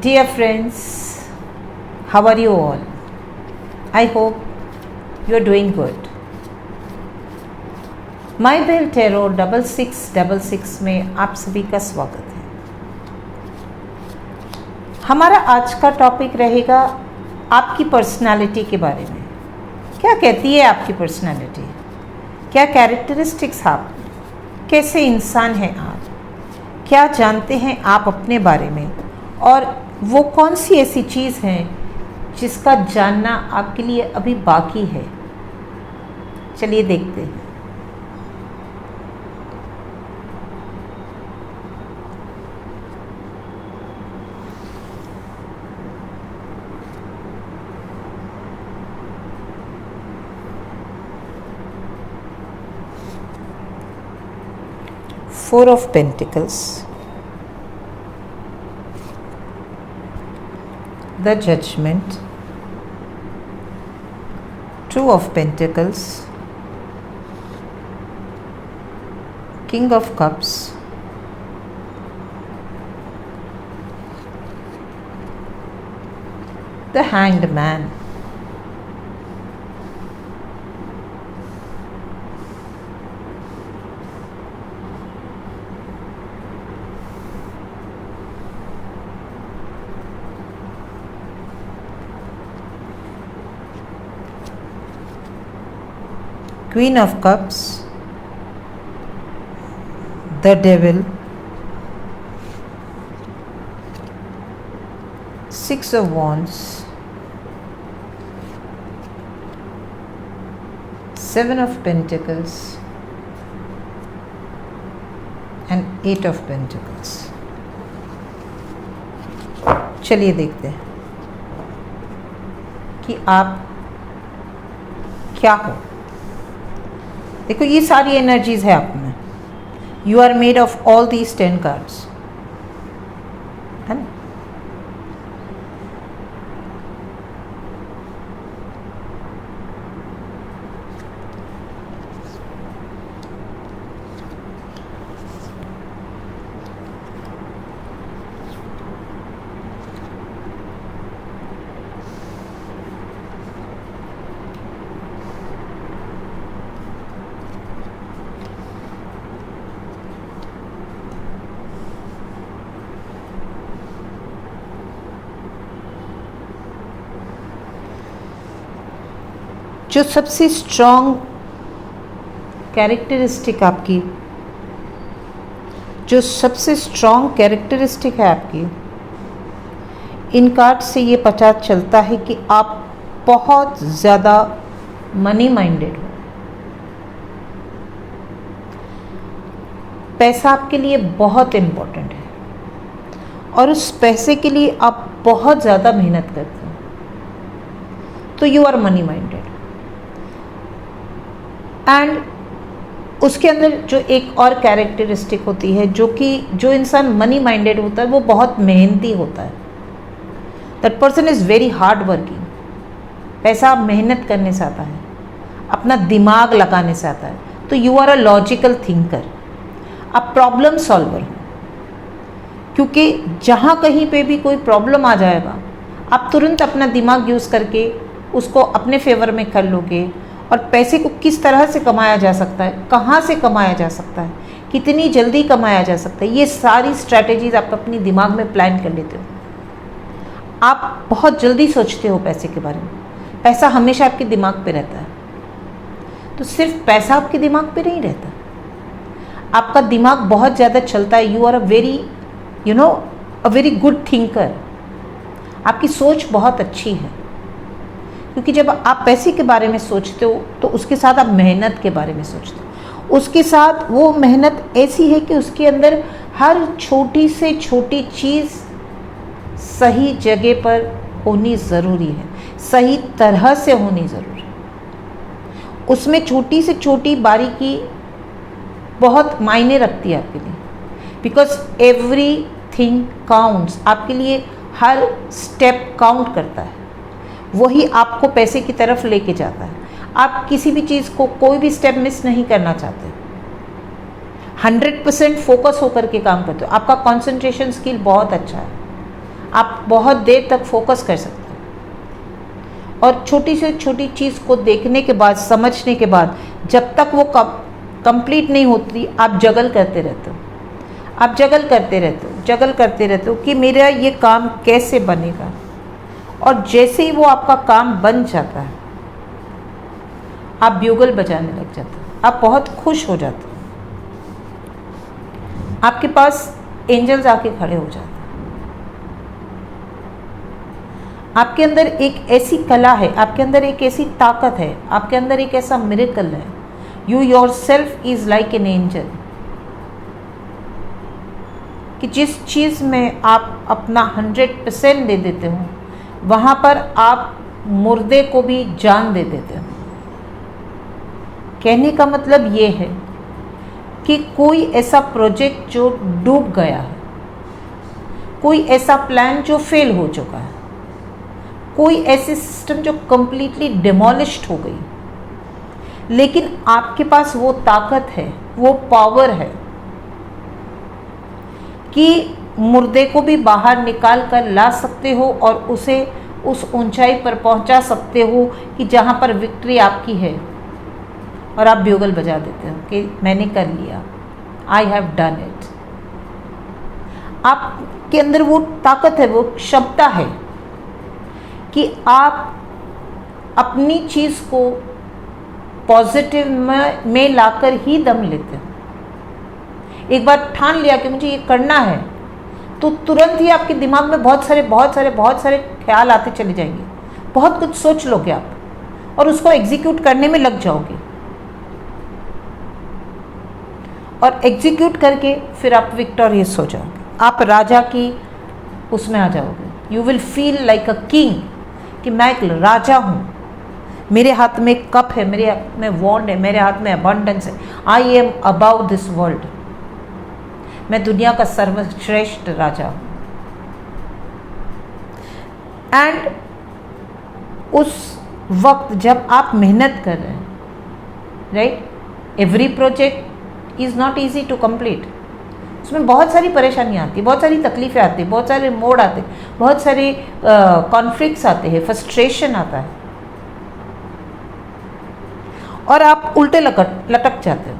Dear friends, how are you all? I hope you are doing good. My बेल tarot 6666 में आप सभी का स्वागत है। हमारा आज का टॉपिक रहेगा आपकी पर्सनालिटी के बारे में। क्या कहती है आपकी पर्सनालिटी? क्या कैरेक्टरिस्टिक्स आप, कैसे इंसान हैं आप, क्या जानते हैं आप अपने बारे में, और वो कौन सी ऐसी चीज़ है जिसका जानना आपके लिए अभी बाकी है। चलिए देखते हैं। Four of Pentacles, the Judgment, Two of Pentacles, King of Cups, the Hanged Man, Queen of Cups, the Devil, Six of Wands, Seven of Pentacles, and Eight of Pentacles. चलिए देखते हैं कि आप क्या हो। देखो, ये सारी एनर्जीज है आप में। You are made of all these 10 cards, है ना। जो सबसे स्ट्रॉन्ग कैरेक्टरिस्टिक आपकी, जो सबसे स्ट्रॉन्ग कैरेक्टरिस्टिक है आपकी, इन कार्ड से ये पता चलता है कि आप बहुत ज़्यादा मनी माइंडेड हो। पैसा आपके लिए बहुत इम्पोर्टेंट है और उस पैसे के लिए आप बहुत ज़्यादा मेहनत करते हो, तो you are money minded. And उसके अंदर जो एक और कैरेक्टरिस्टिक होती है, जो इंसान मनी माइंडेड होता है वो बहुत मेहनती होता है। That person is very hard working. पैसा मेहनत करने से आता है, अपना दिमाग लगाने से आता है। तो you are a logical thinker, आप प्रॉब्लम सॉल्वर हो, क्योंकि जहाँ कहीं पे भी कोई प्रॉब्लम आ जाएगा आप तुरंत अपना दिमाग यूज़ करके उसको अपने फेवर में कर लोगे। और पैसे को किस तरह से कमाया जा सकता है, कहाँ से कमाया जा सकता है, कितनी जल्दी कमाया जा सकता है, ये सारी स्ट्रैटेजीज आप अपनी दिमाग में प्लान कर लेते हो। आप बहुत जल्दी सोचते हो पैसे के बारे में। पैसा हमेशा आपके दिमाग पे रहता है। तो सिर्फ पैसा आपके दिमाग पे नहीं रहता, आपका दिमाग बहुत ज़्यादा चलता है। You are a very good thinker. आपकी सोच बहुत अच्छी है, क्योंकि जब आप पैसे के बारे में सोचते हो तो उसके साथ आप मेहनत के बारे में सोचते हो। उसके साथ वो मेहनत ऐसी है कि उसके अंदर हर छोटी से छोटी चीज़ सही जगह पर होनी ज़रूरी है, सही तरह से होनी ज़रूरी है। उसमें छोटी से छोटी बारीकी बहुत मायने रखती है आपके लिए, बिकॉज एवरी थिंग काउंट्स। आपके लिए हर स्टेप काउंट करता है, वही आपको पैसे की तरफ लेके जाता है। आप किसी भी चीज़ को, कोई भी स्टेप मिस नहीं करना चाहते, 100% फोकस होकर के काम करते हो। आपका कंसंट्रेशन स्किल बहुत अच्छा है, आप बहुत देर तक फोकस कर सकते हैं, और छोटी से छोटी चीज़ को देखने के बाद, समझने के बाद, जब तक वो कंप्लीट नहीं होती आप जगल करते रहते हो, आप जगल करते रहते हो, जगल करते रहते हो कि मेरा ये काम कैसे बनेगा। और जैसे ही वो आपका काम बन जाता है आप ब्यूगल बजाने लग जाते हो, आप बहुत खुश हो जाते हो, आपके पास एंजल्स आके खड़े हो जाते हैं। आपके अंदर एक ऐसी कला है, आपके अंदर एक ऐसी ताकत है, आपके अंदर एक ऐसा मिरेकल है। You your self is like an angel, कि जिस चीज़ में आप अपना 100% दे देते हो वहाँ पर आप मुर्दे को भी जान दे देते हो। कहने का मतलब ये है कि कोई ऐसा प्रोजेक्ट जो डूब गया है, कोई ऐसा प्लान जो फेल हो चुका है, कोई ऐसी सिस्टम जो कंप्लीटली डिमोलिश्ड हो गई, लेकिन आपके पास वो ताकत है, वो पावर है कि मुर्दे को भी बाहर निकाल कर ला सकते हो और उसे उस ऊंचाई पर पहुंचा सकते हो कि जहां पर विक्ट्री आपकी है, और आप ब्यूगल बजा देते हो कि मैंने कर लिया, आई हैव डन इट। आपके अंदर वो ताकत है, वो क्षमता है कि आप अपनी चीज़ को पॉजिटिव में लाकर ही दम लेते हो। एक बार ठान लिया कि मुझे ये करना है, तो तुरंत ही आपके दिमाग में बहुत सारे ख्याल आते चले जाएंगे, बहुत कुछ सोच लोगे आप और उसको एग्जीक्यूट करने में लग जाओगे, और एग्जीक्यूट करके फिर आप विक्टोरियस हो जाओगे, आप राजा की उसमें आ जाओगे। You will feel like a king कि मैं एक राजा हूँ, मेरे हाथ में एक कप है, मेरे हाथ में वॉन्ड है, मेरे हाथ में अबंडेंस है, I am about this world, मैं दुनिया का सर्वश्रेष्ठ राजा हूँ। एंड उस वक्त जब आप मेहनत कर रहे हैं, right, every project is not easy to complete, उसमें बहुत सारी परेशानियाँ आती, बहुत सारी तकलीफ़ें आती, बहुत सारे मोड़ आते, बहुत सारे कॉन्फ्लिक्ट्स आते हैं, फ्रस्ट्रेशन आता है, और आप उल्टे लटक जाते हो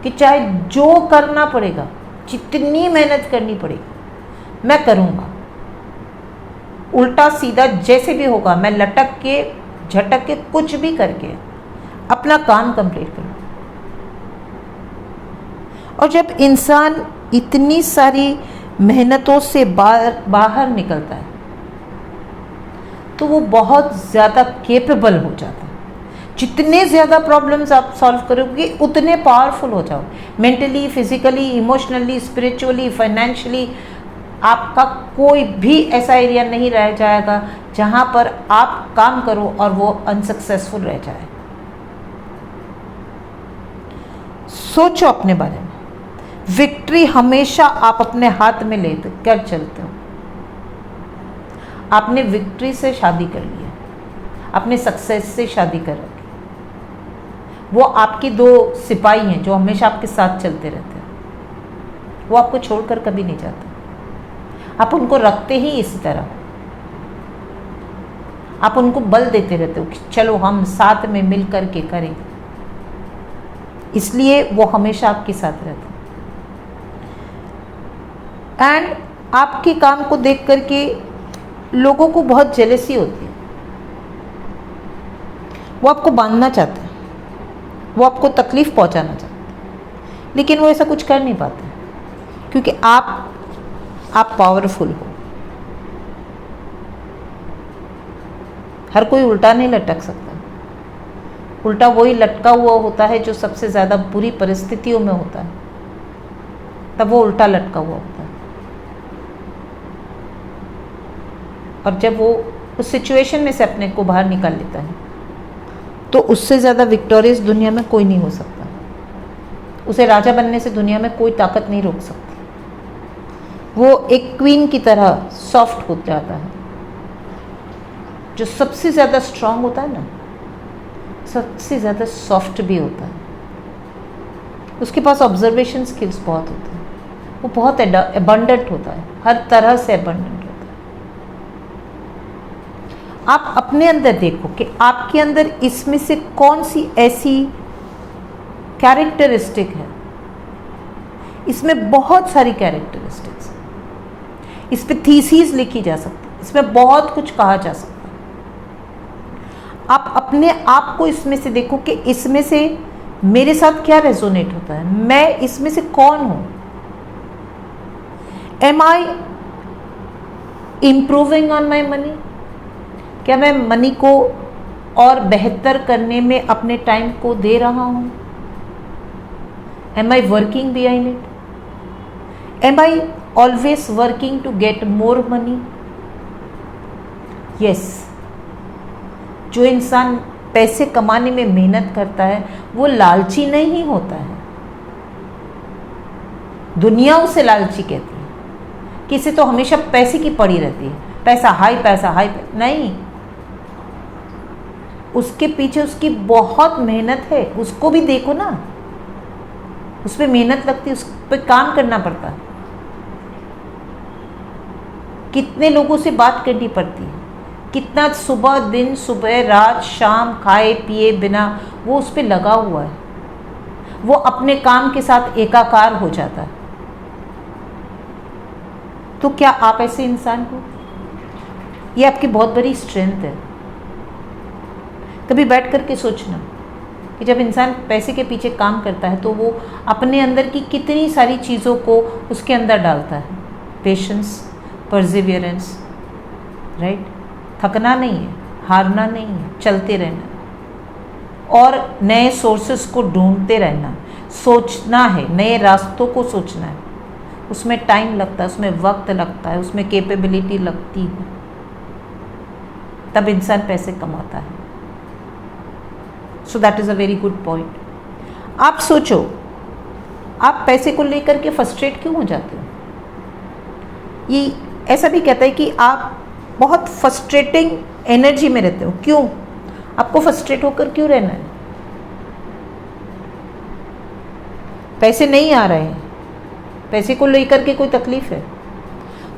कि चाहे जो करना पड़ेगा, जितनी मेहनत करनी पड़ेगी मैं करूँगा, उल्टा सीधा जैसे भी होगा मैं लटक के झटक के कुछ भी करके अपना काम कंप्लीट करूँ। और जब इंसान इतनी सारी मेहनतों से बाहर निकलता है तो वो बहुत ज़्यादा केपेबल हो जाता है। जितने ज़्यादा प्रॉब्लम्स आप सॉल्व करोगे उतने पावरफुल हो जाओ, mentally, physically, emotionally, spiritually, financially. आपका कोई भी ऐसा एरिया नहीं रह जाएगा जहाँ पर आप काम करो और वो अनसक्सेसफुल रह जाए। सोचो अपने बारे में, विक्ट्री हमेशा आप अपने हाथ में ले कर चलते हो। आपने विक्ट्री से शादी कर ली है, अपने सक्सेस से शादी कर रखी, वो आपकी दो सिपाही हैं जो हमेशा आपके साथ चलते रहते हैं, वो आपको छोड़कर कभी नहीं जाते, आप उनको रखते ही इसी तरह, आप उनको बल देते रहते हो कि चलो हम साथ में मिल कर के करें, इसलिए वो हमेशा आपके साथ रहते हैं। एंड आपके काम को देख करके लोगों को बहुत जेलसी होती है, वो आपको बांधना चाहते हैं, वो आपको तकलीफ पहुंचाना चाहते हैं, लेकिन वो ऐसा कुछ कर नहीं पाते क्योंकि आप पावरफुल हो। हर कोई उल्टा नहीं लटक सकता, उल्टा वही लटका हुआ होता है जो सबसे ज़्यादा बुरी परिस्थितियों में होता है, तब वो उल्टा लटका हुआ होता है। और जब वो उस सिचुएशन में से अपने को बाहर निकाल लेता है तो उससे ज़्यादा विक्टोरियस दुनिया में कोई नहीं हो सकता। उसे राजा बनने से दुनिया में कोई ताकत नहीं रोक सकती। वो एक क्वीन की तरह सॉफ्ट हो जाता है। जो सबसे ज़्यादा स्ट्रांग होता है ना, सबसे ज़्यादा सॉफ्ट भी होता है। उसके पास ऑब्जर्वेशन स्किल्स बहुत होते हैं, वो बहुत एबंडेंट होता है, हर तरह से एबंडेंट होता है। आप अपने अंदर देखो कि आपके अंदर इसमें से कौन सी ऐसी कैरेक्टरिस्टिक है। इसमें बहुत सारी कैरेक्टरिस्टिक्स, इस पे थीसिस लिखी जा सकती है, इसमें बहुत कुछ कहा जा सकता है। आप अपने आप को इसमें से देखो कि इसमें से मेरे साथ क्या रेजोनेट होता है, मैं इसमें से कौन हूं। Am I improving on my money? क्या मैं मनी को और बेहतर करने में अपने टाइम को दे रहा हूं? Am I working behind it? Am I always working to get more money? Yes. जो इंसान पैसे कमाने में मेहनत करता है वो लालची नहीं होता है। दुनिया उसे लालची कहती है, किसी तो हमेशा पैसे की पड़ी रहती है, पैसा हाई पैसा हाई। नहीं, उसके पीछे उसकी बहुत मेहनत है। उसको भी देखो ना, उस पर मेहनत लगती है, उस पर काम करना पड़ता है, कितने लोगों से बात करनी पड़ती है, कितना सुबह दिन सुबह रात शाम खाए पिए बिना वो उस पर लगा हुआ है, वो अपने काम के साथ एकाकार हो जाता है। तो क्या आप ऐसे इंसान हो? ये आपकी बहुत बड़ी स्ट्रेंथ है। कभी बैठ करके सोचना कि जब इंसान पैसे के पीछे काम करता है तो वो अपने अंदर की कितनी सारी चीज़ों को उसके अंदर डालता है। Patience, Perseverance, right? थकना नहीं है, हारना नहीं है, चलते रहना और नए सोर्सेस को ढूंढते रहना, सोचना है, नए रास्तों को सोचना है। उसमें टाइम लगता है, उसमें वक्त लगता है, उसमें कैपेबिलिटी लगती है, तब इंसान पैसे कमाता है। So that is a very good point. आप सोचो, आप पैसे को लेकर के फ्रस्ट्रेट क्यों हो जाते हो? ये ऐसा भी कहता है कि आप बहुत फ्रस्ट्रेटिंग एनर्जी में रहते हो। क्यों? आपको फ्रस्ट्रेट होकर क्यों रहना है? पैसे नहीं आ रहे हैं, पैसे को लेकर के कोई तकलीफ है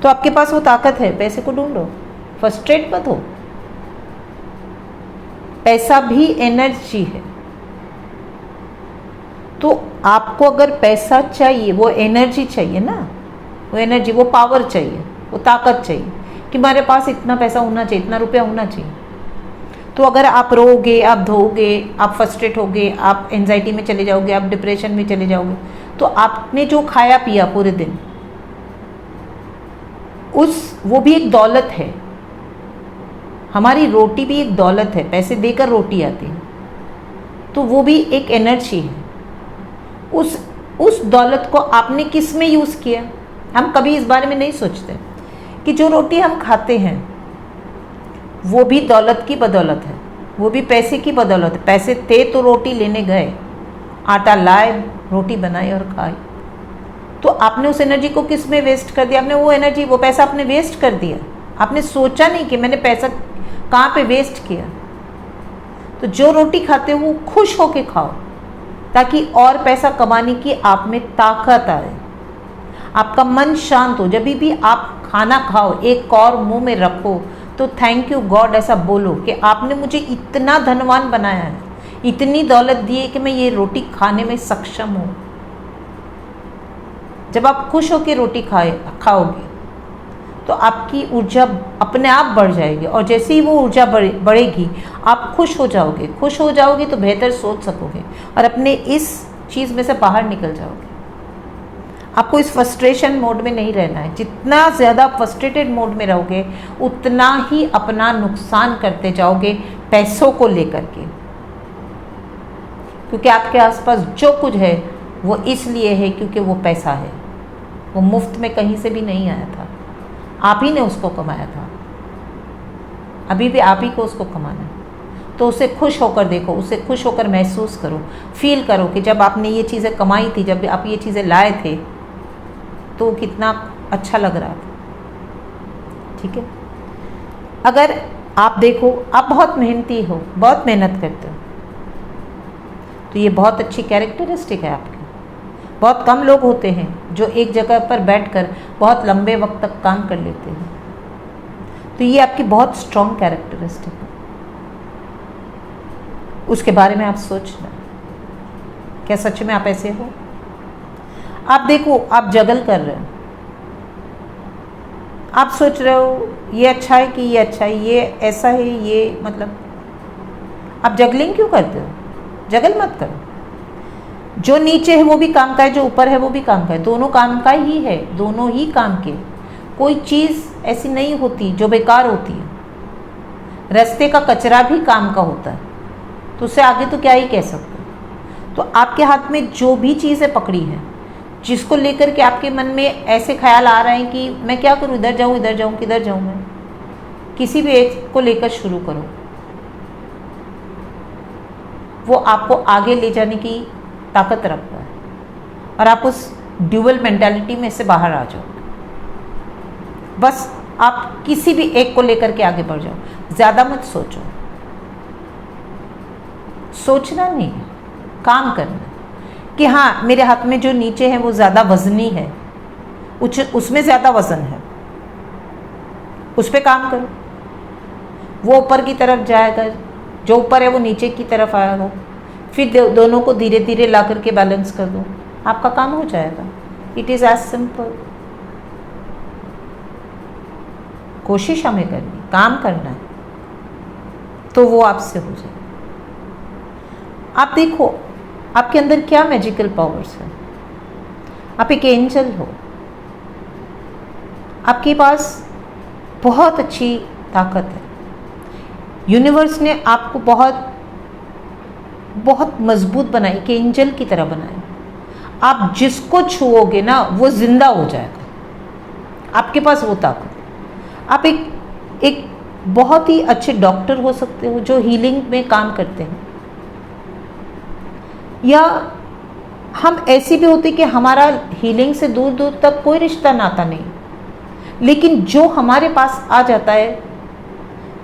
तो आपके पास वो ताकत है, पैसे को ढूंढो, फ्रस्ट्रेट मत हो। पैसा भी एनर्जी है, तो आपको अगर पैसा चाहिए, वो एनर्जी चाहिए ना, वो एनर्जी, वो पावर चाहिए, वो ताकत चाहिए कि हमारे पास इतना पैसा होना चाहिए, इतना रुपया होना चाहिए। तो अगर आप रोओगे, आप धोओगे, आप फ्रस्ट्रेट होगे, आप एंजाइटी में चले जाओगे, आप डिप्रेशन में चले जाओगे, तो आपने जो खाया पिया पूरे दिन, वो भी एक दौलत है। हमारी रोटी भी एक दौलत है, पैसे देकर रोटी आती है, तो वो भी एक एनर्जी है। उस दौलत को आपने किस में यूज़ किया? हम कभी इस बारे में नहीं सोचते कि जो रोटी हम खाते हैं वो भी दौलत की बदौलत है, वो भी पैसे की बदौलत है। पैसे थे तो रोटी लेने गए, आटा लाए, रोटी बनाई और खाई। तो आपने उस एनर्जी को किस में वेस्ट कर दिया? आपने वो एनर्जी, वो पैसा आपने वेस्ट कर दिया। आपने सोचा नहीं कि मैंने पैसा कहाँ पे वेस्ट किया। तो जो रोटी खाते हो वो खुश होके खाओ, ताकि और पैसा कमाने की आप में ताकत आए, आपका मन शांत हो। जब भी आप खाना खाओ, एक और मुंह में रखो तो थैंक यू गॉड ऐसा बोलो कि आपने मुझे इतना धनवान बनाया है, इतनी दौलत दी है कि मैं ये रोटी खाने में सक्षम हूँ। जब आप खुश होकर रोटी खाओगे तो आपकी ऊर्जा अपने आप बढ़ जाएगी, और जैसे ही वो ऊर्जा बढ़ेगी आप खुश हो जाओगे। खुश हो जाओगे तो बेहतर सोच सकोगे और अपने इस चीज़ में से बाहर निकल जाओगे। आपको इस फ्रस्ट्रेशन मोड में नहीं रहना है। जितना ज़्यादा फ्रस्ट्रेटेड मोड में रहोगे उतना ही अपना नुकसान करते जाओगे पैसों को लेकर के, क्योंकि आपके आसपास जो कुछ है वो इसलिए है क्योंकि वो पैसा है। वो मुफ्त में कहीं से भी नहीं आया था, आप ही ने उसको कमाया था, अभी भी आप ही को उसको कमाना है। तो उसे खुश होकर देखो, उसे खुश होकर महसूस करो, फील करो कि जब आपने ये चीज़ें कमाई थी, जब आप ये चीज़ें लाए थे तो कितना अच्छा लग रहा था। ठीक है? अगर आप देखो, आप बहुत मेहनती हो, बहुत मेहनत करते हो, तो ये बहुत अच्छी कैरेक्टरिस्टिक है आपकी। बहुत कम लोग होते हैं जो एक जगह पर बैठकर बहुत लंबे वक्त तक काम कर लेते हैं। तो ये आपकी बहुत स्ट्रॉन्ग कैरेक्टरिस्टिक है। उसके बारे में आप सोचना, क्या सच में आप ऐसे हो? आप देखो, आप जगल कर रहे हो, आप सोच रहे हो ये अच्छा है कि ये अच्छा है, ये ऐसा है, ये मतलब आप जगलिंग क्यों करते हो? जगल मत करो। जो नीचे है वो भी काम का है, जो ऊपर है वो भी काम का है, दोनों काम का ही है, दोनों ही काम के। कोई चीज़ ऐसी नहीं होती जो बेकार होती है। रास्ते का कचरा भी काम का होता है, तो उससे आगे तो क्या ही कह सकते हो। तो आपके हाथ में जो भी चीज़ें पकड़ी हैं, जिसको लेकर के आपके मन में ऐसे ख्याल आ रहे हैं कि मैं क्या करूं, इधर जाऊं, इधर जाऊं, किधर जाऊं मैं, किसी भी एक को लेकर शुरू करो। वो आपको आगे ले जाने की ताकत रखता है और आप उस ड्यूअल मेंटालिटी में से बाहर आ जाओ। बस आप किसी भी एक को लेकर के आगे बढ़ जाओ, ज़्यादा मत सोचो। सोचना नहीं है, काम करना कि हाँ मेरे हाथ में जो नीचे है वो ज़्यादा वजनी है, उसमें ज़्यादा वजन है, उस पर काम करो। वो ऊपर की तरफ जाएगा, जो ऊपर है वो नीचे की तरफ आएगा, फिर दोनों को धीरे धीरे ला करके बैलेंस कर दो, आपका काम हो जाएगा। It is as simple. कोशिश हमें करनी, काम करना है, तो वो आपसे हो जाए। आप देखो आपके अंदर क्या मैजिकल पावर्स है। आप एक एंजल हो, आपके पास बहुत अच्छी ताकत है। यूनिवर्स ने आपको बहुत बहुत मजबूत बनाई, कि एंजल की तरह बनाया। आप जिसको छुओगे ना वो जिंदा हो जाएगा। आपके पास वो ताकत। आप एक बहुत ही अच्छे डॉक्टर हो सकते हो जो हीलिंग में काम करते हैं, या हम ऐसे भी होते कि हमारा हीलिंग से दूर दूर तक कोई रिश्ता नाता नहीं, लेकिन जो हमारे पास आ जाता है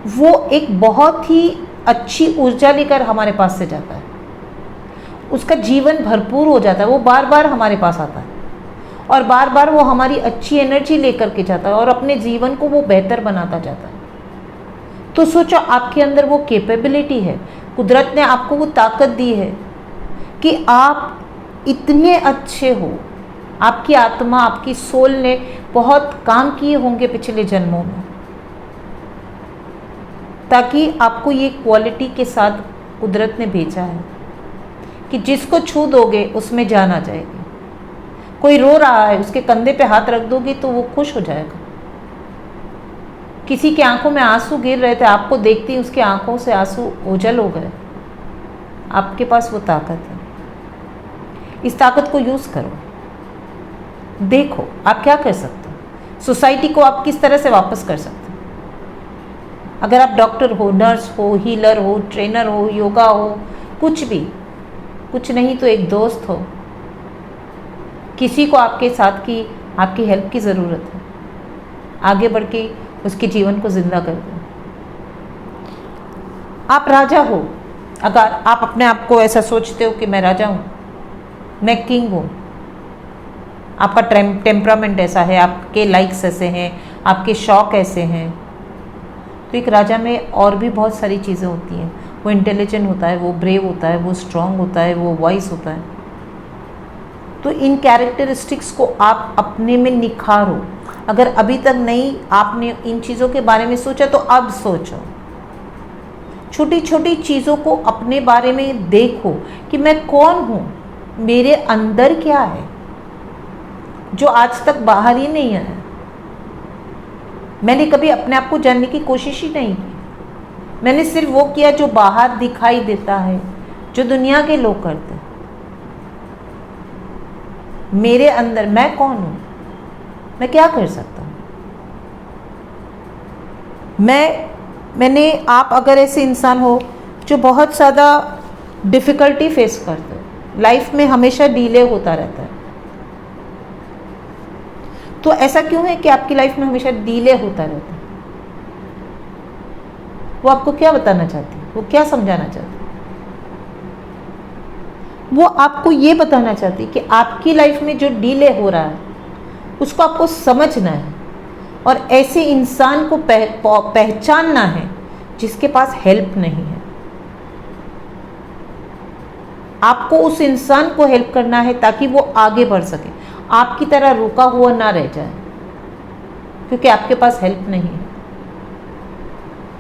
वो एक बहुत ही अच्छी ऊर्जा लेकर हमारे पास से जाता है। उसका जीवन भरपूर हो जाता है, वो बार बार हमारे पास आता है और बार बार वो हमारी अच्छी एनर्जी लेकर के जाता है और अपने जीवन को वो बेहतर बनाता जाता है। तो सोचो आपके अंदर वो कैपेबिलिटी है, कुदरत ने आपको वो ताकत दी है कि आप इतने अच्छे हो। आपकी आत्मा, आपकी सोल ने बहुत काम किए होंगे पिछले जन्मों में, ताकि आपको ये क्वालिटी के साथ कुदरत ने भेजा है कि जिसको छू दोगे उसमें जान आ जाएगी। कोई रो रहा है, उसके कंधे पे हाथ रख दोगे तो वो खुश हो जाएगा। किसी की आंखों में आंसू गिर रहे थे, आपको देखते ही उसकी आंखों से आंसू ओझल हो गए। आपके पास वो ताकत है, इस ताकत को यूज़ करो। देखो आप क्या कर सकते हो, सोसाइटी को आप किस तरह से वापस कर सकते हो। अगर आप डॉक्टर हो, नर्स हो, हीलर हो, ट्रेनर हो, योगा हो, कुछ भी, कुछ नहीं तो एक दोस्त हो, किसी को आपके साथ की आपकी हेल्प की ज़रूरत है, आगे बढ़ के उसके जीवन को जिंदा कर दो। आप राजा हो, अगर आप अपने आप को ऐसा सोचते हो कि मैं राजा हूँ, मैं किंग हूँ, आपका टेम्परामेंट ऐसा है, आपके लाइक्स ऐसे हैं, आपके शौक ऐसे हैं, तो एक राजा में और भी बहुत सारी चीज़ें होती हैं। वो इंटेलिजेंट होता है, वो ब्रेव होता है, वो स्ट्रांग होता है, वो वॉइस होता है। तो इन कैरेक्टरिस्टिक्स को आप अपने में निखारो। अगर अभी तक नहीं आपने इन चीज़ों के बारे में सोचा तो अब सोचो। छोटी छोटी चीज़ों को अपने बारे में देखो कि मैं कौन हूँ, मेरे अंदर क्या है जो आज तक बाहर ही नहीं आया। मैंने कभी अपने आप को जानने की कोशिश ही नहीं की। मैंने सिर्फ वो किया जो बाहर दिखाई देता है, जो दुनिया के लोग करते हैं। मेरे अंदर मैं कौन हूँ, मैं क्या कर सकता हूँ। मैंने आप अगर ऐसे इंसान हो जो बहुत ज़्यादा डिफ़िकल्टी फेस करते हो, लाइफ में हमेशा डिले होता रहता है, तो ऐसा क्यों है कि आपकी लाइफ में हमेशा डिले होता रहता है? वो आपको क्या बताना चाहती है, वो क्या समझाना चाहती है? वो आपको ये बताना चाहती है कि आपकी लाइफ में जो डिले हो रहा है उसको आपको समझना है और ऐसे इंसान को पहचानना है जिसके पास हेल्प नहीं है। आपको उस इंसान को हेल्प करना है ताकि वो आगे बढ़ सके, आपकी तरह रुका हुआ ना रह जाए, क्योंकि आपके पास हेल्प नहीं है।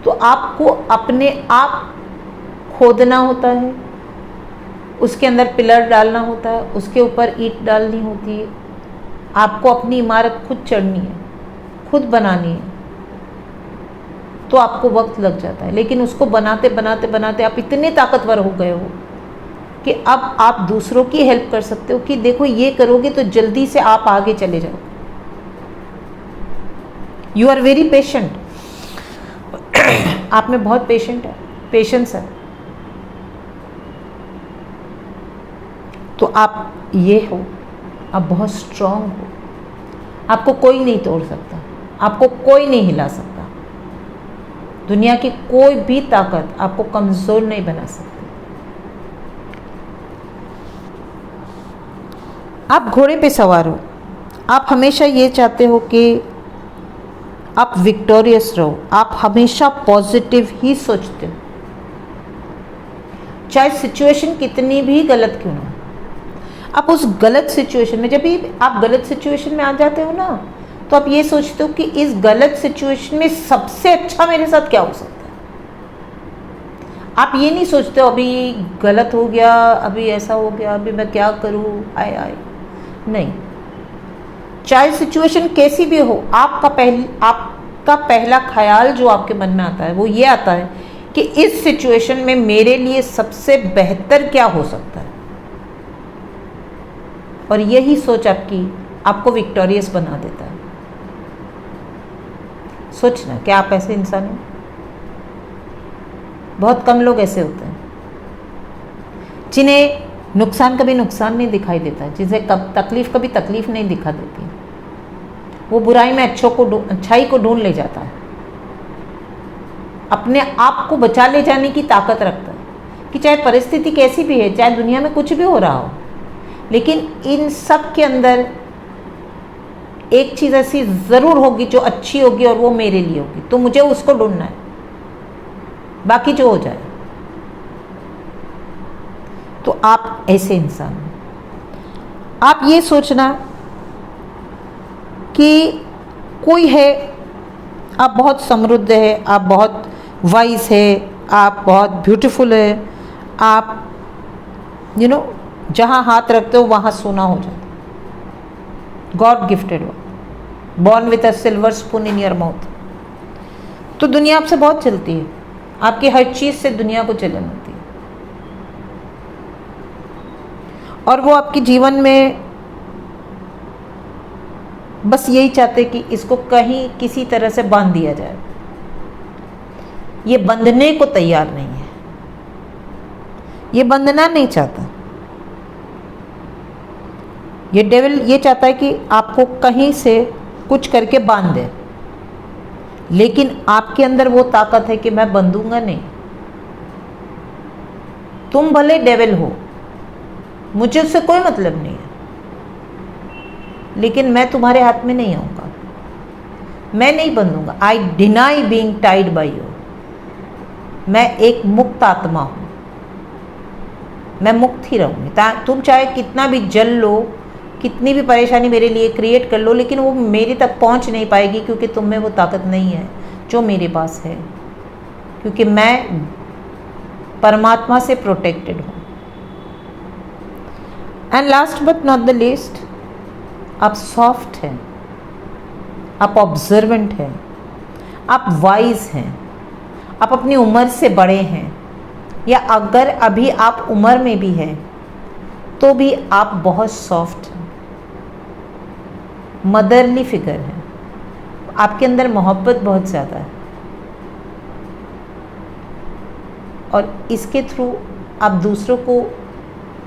तो आपको अपने आप खोदना होता है, उसके अंदर पिलर डालना होता है, उसके ऊपर ईंट डालनी होती है। आपको अपनी इमारत खुद चढ़नी है, खुद बनानी है। तो आपको वक्त लग जाता है, लेकिन उसको बनाते बनाते बनाते आप इतने ताकतवर हो गए हो कि अब आप दूसरों की हेल्प कर सकते हो कि देखो ये करोगे तो जल्दी से आप आगे चले जाओ। You are very patient. आप में बहुत पेशेंस है। तो आप ये हो, आप बहुत स्ट्रांग हो। आपको कोई नहीं तोड़ सकता, आपको कोई नहीं हिला सकता। दुनिया की कोई भी ताकत आपको कमजोर नहीं बना सकती। आप घोड़े पे सवार हो। आप हमेशा ये चाहते हो कि आप विक्टोरियस रहो। आप हमेशा पॉजिटिव ही सोचते हो, चाहे सिचुएशन कितनी भी गलत क्यों ना हो। आप उस गलत सिचुएशन में, जब भी आप गलत सिचुएशन में आ जाते हो ना, तो आप ये सोचते हो कि इस गलत सिचुएशन में सबसे अच्छा मेरे साथ क्या हो सकता है। आप ये नहीं सोचते हो अभी गलत हो गया, अभी ऐसा हो गया, अभी मैं क्या करूँ, आए नहीं। चाहे सिचुएशन कैसी भी हो, आपका पहला ख्याल जो आपके मन में आता है वो ये आता है कि इस सिचुएशन में मेरे लिए सबसे बेहतर क्या हो सकता है। और यही सोच आपको विक्टोरियस बना देता है। सोचना, क्या आप ऐसे इंसान हो? बहुत कम लोग ऐसे होते हैं जिन्हें नुकसान कभी नुकसान नहीं दिखाई देता, जिन्हें तकलीफ कभी तकलीफ नहीं दिखा देती। वो बुराई में अच्छाई को ढूंढ ले जाता है, अपने आप को बचा ले जाने की ताकत रखता है कि चाहे परिस्थिति कैसी भी है, चाहे दुनिया में कुछ भी हो रहा हो, लेकिन इन सब के अंदर एक चीज़ ऐसी ज़रूर होगी जो अच्छी होगी और वो मेरे लिए होगी, तो मुझे उसको ढूंढना है, बाकी जो हो जाए। तो आप ऐसे इंसान हो। आप ये सोचना कि कोई है, आप बहुत समृद्ध है, आप बहुत वाइज है, आप बहुत ब्यूटीफुल है, आप जहाँ हाथ रखते हो वहाँ सोना हो जाता है। गॉड गिफ्टेड हो, born with a silver spoon in your mouth. तो दुनिया आपसे बहुत चलती है, आपकी हर चीज़ से दुनिया को जलन होती है, और वो आपके जीवन में बस यही चाहते कि इसको कहीं किसी तरह से बांध दिया जाए। ये बंधने को तैयार नहीं है, ये बंधना नहीं चाहता। ये डेविल ये चाहता है कि आपको कहीं से कुछ करके बांध दे, लेकिन आपके अंदर वो ताकत है कि मैं बंधूंगा नहीं। तुम भले डेविल हो, मुझे उससे कोई मतलब नहीं है, लेकिन मैं तुम्हारे हाथ में नहीं आऊंगा, मैं नहीं बंधूंगा। I deny being tied by you. मैं एक मुक्त आत्मा हूं, मैं मुक्त ही रहूंगी। तुम चाहे कितना भी जल लो, कितनी भी परेशानी मेरे लिए क्रिएट कर लो, लेकिन वो मेरे तक पहुंच नहीं पाएगी, क्योंकि तुम में वो ताकत नहीं है जो मेरे पास है, क्योंकि मैं परमात्मा से प्रोटेक्टेड हूं। And last but not the least, आप सॉफ्ट हैं, आप ऑब्जर्वेंट हैं, आप वाइज हैं, आप अपनी उम्र से बड़े हैं, या अगर अभी आप उम्र में भी हैं तो भी आप बहुत सॉफ्ट हैं, मदरली फिगर है, आपके अंदर मोहब्बत बहुत ज़्यादा है, और इसके थ्रू आप दूसरों को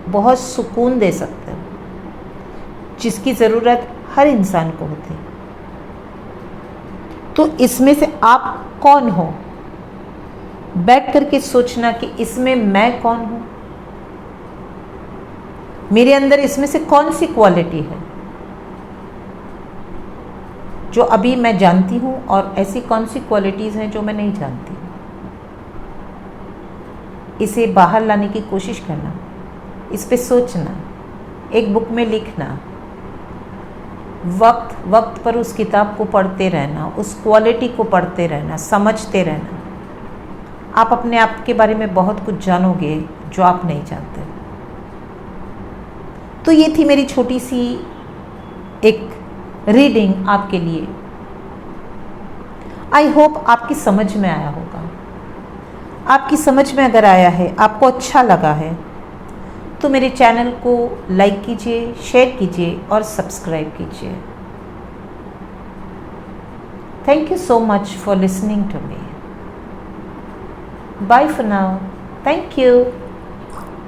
बहुत सुकून दे सकते हो, जिसकी ज़रूरत हर इंसान को होती है। तो इसमें से आप कौन हो, बैठ करके सोचना कि इसमें मैं कौन हूँ। मेरे अंदर इसमें से कौन सी क्वालिटी है जो अभी मैं जानती हूँ, और ऐसी कौन सी क्वालिटीज़ हैं जो मैं नहीं जानती हूँ। इसे बाहर लाने की कोशिश करना, इस पे सोचना, एक बुक में लिखना, वक्त वक्त पर उस किताब को पढ़ते रहना, उस क्वालिटी को पढ़ते रहना, समझते रहना। आप अपने आप के बारे में बहुत कुछ जानोगे जो आप नहीं जानते। तो ये थी मेरी छोटी सी एक रीडिंग आपके लिए। आई होप आपकी समझ में आया होगा। आपकी समझ में अगर आया है, आपको अच्छा लगा है, तो मेरे चैनल को लाइक कीजिए, शेयर कीजिए और सब्सक्राइब कीजिए। Thank you so much for listening to me. Bye for now. Thank you.